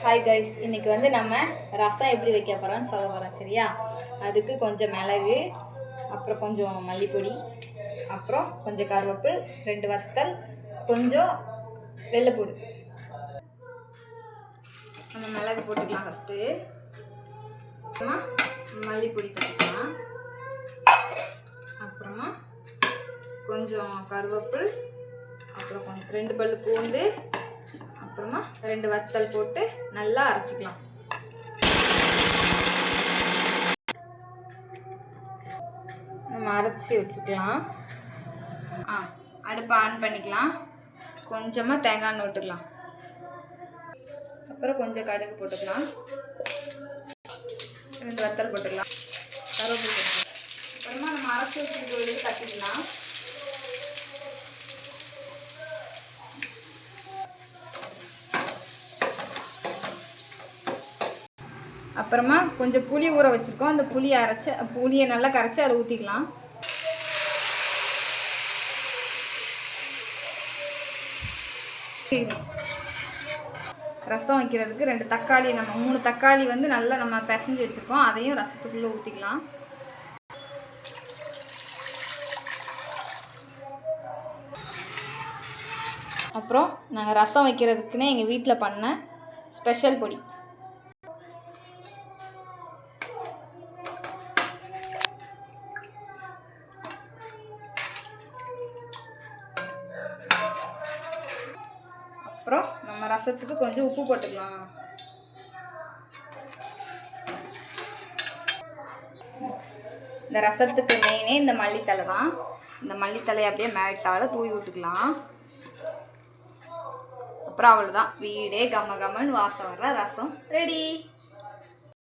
Hi guys, இன்றைக்கி வந்து நம்ம ரசம் எப்படி வைக்க போகிறோன்னு சொல்ல போகிறோம். சரியா? அதுக்கு கொஞ்சம் மிளகு, அப்புறம் கொஞ்சம் மல்லிப்பொடி, அப்புறம் கொஞ்சம் கருவேப்பில், 2 வத்தல், கொஞ்சம் வெள்ளைப்பூடு. நம்ம மிளகு போட்டுக்கலாம் ஃபஸ்ட்டு. அப்புறமா மல்லிப்பொடி போட்டுக்கலாம். அப்புறமா கொஞ்சம் கருவேப்பில், அப்புறம் கொஞ்சம் 2 பல்லு பூண்டு, அப்புறமா 2 வத்தல் போட்டு நல்லா அரைச்சிக்கலாம். நம்ம அரைச்சி வச்சுக்கலாம். அடுப்பை ஆன் பண்ணிக்கலாம். கொஞ்சமாக தேங்காய் எண்ணெய் விட்டுக்கலாம். அப்புறம் கொஞ்சம் கடுகு போட்டுக்கலாம். 2 வத்தல் போட்டுக்கலாம். கருவேப்பிலை போட்டுக்கலாம். அப்புறமா நம்ம அரைச்சி வச்சுட்டு தட்டிக்கலாம். அப்புறமா கொஞ்சம் புளி ஊற வச்சுருக்கோம். அந்த புளியை நல்லா கரைச்சி அதில் ஊற்றிக்கலாம். ரசம் வைக்கிறதுக்கு 2 தக்காளி, நம்ம 3 தக்காளி வந்து நல்லா நம்ம பிசைஞ்சு வச்சுருக்கோம். அதையும் ரசத்துக்குள்ளே ஊற்றிக்கலாம். அப்புறம் நாங்கள் ரசம் வைக்கிறதுக்குன்னே எங்கள் வீட்டில் பண்ண ஸ்பெஷல் பொடி. அப்புறம் நம்ம ரசத்துக்கு கொஞ்சம் உப்பு போட்டுக்கலாம். இந்த ரசத்துக்கு மெயினே இந்த மல்லித்தலை தான். இந்த மல்லித்தலையை அப்படியே மேட்டால் தூவி விட்டுக்கலாம். அப்புறம் அவ்வளோதான், வீடே கம்ம கம்மன்னு வாசம் வர்ற ரசம் ரெடி.